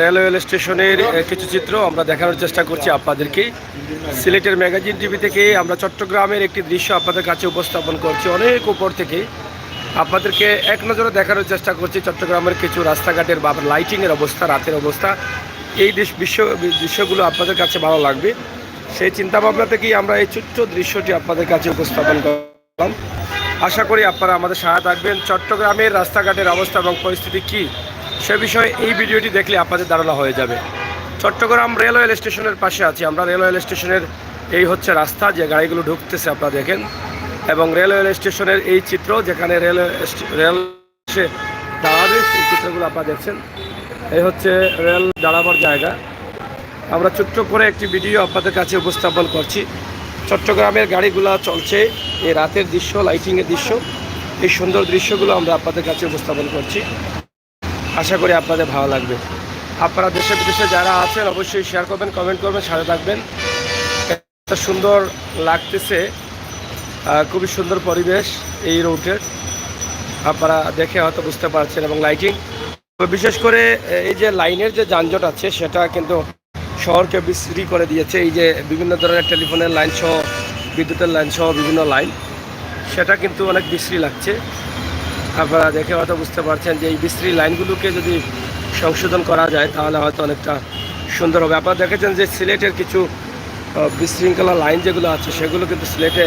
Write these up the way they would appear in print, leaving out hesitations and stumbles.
Railway স্টেশনের কিছু চিত্র আমরা দেখানোর চেষ্টা করছি আপনাদেরকে। সিলেটের ম্যাগাজিন টিভি থেকে আমরা চট্টগ্রামের একটি দৃশ্য আপনাদের কাছে উপস্থাপন করছি অনেক উপর থেকে। আপনাদেরকে এক নজরে দেখানোর চেষ্টা করছি চট্টগ্রামের কিছু রাস্তাঘাটের বা লাইটিংয়ের অবস্থা, রাতের অবস্থা। এই দৃশ্যগুলো আপনাদের কাছে ভালো লাগবে, সেই চিন্তাভাবনা থেকেই আমরা এই ছোট্ট দৃশ্যটি আপনাদের কাছে উপস্থাপন করলাম। আশা করি আপনারা আমাদের সাথে থাকবেন। চট্টগ্রামের রাস্তাঘাটের অবস্থা এবং পরিস্থিতি কী সে বিষয়ে এই ভিডিওটি দেখলে আপনাদের ধারণা হয়ে যাবে। চট্টগ্রাম রেলওয়ে স্টেশনের পাশে আছি আমরা। রেলওয়ে স্টেশনের এই হচ্ছে রাস্তা, যে গাড়িগুলো ঢুকতেছে আপনারা দেখেন, এবং রেলওয়ে স্টেশনের এই চিত্র যেখানে রেল দাঁড়াবে সেই চিত্রগুলো আপনারা দেখছেন। এই হচ্ছে রেল দাঁড়াবার জায়গা। আমরা ছোট্ট করে একটি ভিডিও আপনাদের কাছে উপস্থাপন করছি। চট্টগ্রামের গাড়িগুলো চলছে, এই রাতের দৃশ্য, লাইটিংয়ের দৃশ্য, এই সুন্দর দৃশ্যগুলো আমরা আপনাদের কাছে উপস্থাপন করছি। আশা করি আপনাদের ভালো লাগবে। আপনারা দেশে বিদেশে যারা আছেন অবশ্যই শেয়ার করবেন, কমেন্ট করবেন, সাথে থাকবেন। এত সুন্দর লাগতেছে, খুবই সুন্দর পরিবেশ এই রুটের, আপনারা দেখে হয়তো বুঝতে পারছেন। এবং লাইটিং, বিশেষ করে এই যে লাইনের যে যানজট আছে সেটা কিন্তু শহরকে বিশ্রী করে দিয়েছে। এই যে বিভিন্ন ধরনের টেলিফোনের লাইন সহ, বিদ্যুতের লাইন সহ বিভিন্ন লাইন, সেটা কিন্তু অনেক বিশ্রী লাগছে। আপনারা দেখে হয়তো বুঝতে পারছেন যে এই বিশ্রী লাইনগুলোকে যদি সংশোধন করা যায় তাহলে হয়তো অনেকটা সুন্দর হবে। আপনারা দেখেছেন যে সিলেটের কিছু বিশৃঙ্খলা লাইন যেগুলো আছে সেগুলো কিন্তু সিলেটে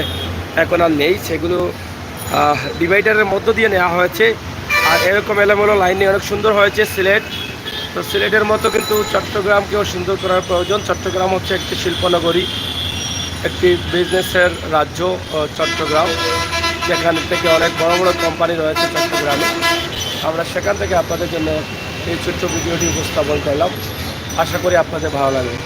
এখন আর নেই, সেগুলো ডিভাইডারের মধ্য দিয়ে নেওয়া হয়েছে। আর এরকম এলোমেলো লাইন নিয়ে অনেক সুন্দর হয়েছে সিলেট। তো সিলেটের মতো কিন্তু চট্টগ্রামকেও সুন্দর করার প্রয়োজন। চট্টগ্রাম হচ্ছে একটি শিল্পনগরী, একটি বিজনেসের রাজ্য চট্টগ্রাম, যেখান থেকে অনেক বড় বড় কোম্পানি রয়েছে চট্টগ্রামে। আমরা সেখান থেকে আপনাদের জন্য এই ছোট্ট ভিডিওটি উপস্থাপন করলাম। আশা করি আপনাদের ভালো লাগবে।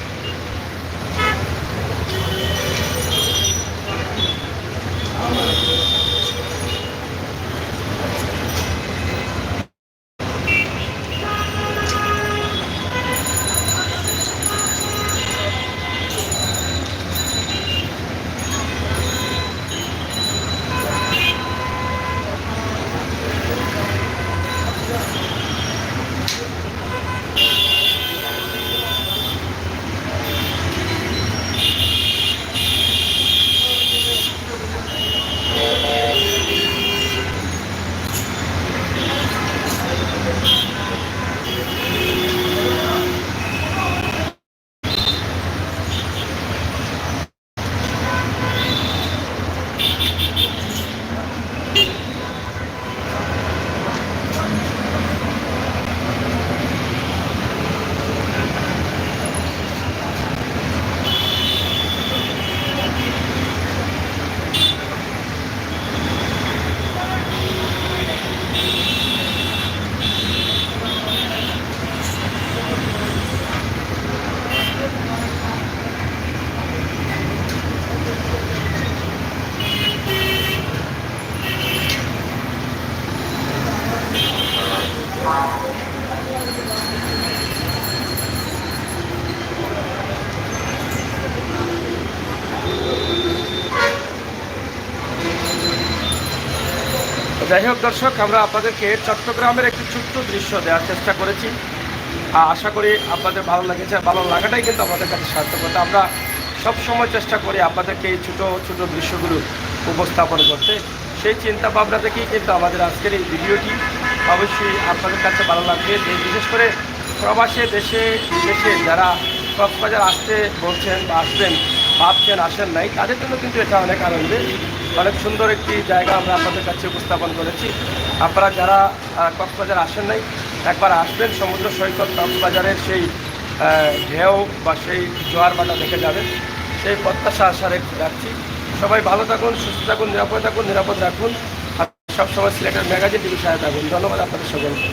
যাই হোক দর্শক, আমরা আপনাদেরকে চট্টগ্রামের একটি ছোট্ট দৃশ্য দেওয়ার চেষ্টা করেছি। আশা করি আপনাদের ভালো লেগেছে। ভালো লাগাটাই কিন্তু আমাদের কাছে সার্থকতা। আমরা সবসময় চেষ্টা করি আপনাদেরকে এই ছোটো ছোটো দৃশ্যগুলো উপস্থাপন করতে। সেই চিন্তা ভাবনা থেকেই কিন্তু আমাদের আজকের এই ভিডিওটি। অবশ্যই আপনাদের কাছে ভালো লাগবে। বিশেষ করে প্রবাসে, দেশে বিদেশে যারা কক্সবাজার আসতে বলছেন বা আসবেন ভাবছেন, আসেন নাই, তাদের জন্য কিন্তু এটা অনেক আনন্দের, অনেক সুন্দর একটি জায়গা আমরা আপনাদের কাছে উপস্থাপন করেছি। আপনারা যারা কক্সবাজার আসেন নাই, একবার আসবেন। সমুদ্র সৈকত কক্সবাজারের সেই ঢেউ বা সেই জোয়ার বাটা দেখে যাবেন, সেই প্রত্যাশা আশা রাখছি। সবাই ভালো থাকুন, সুস্থ থাকুন, নিরাপদ রাখুন। আর সবসময় সিলেটের ম্যাগাজিন টিভির সাথে থাকুন। ধন্যবাদ আপনাদের সকলকে।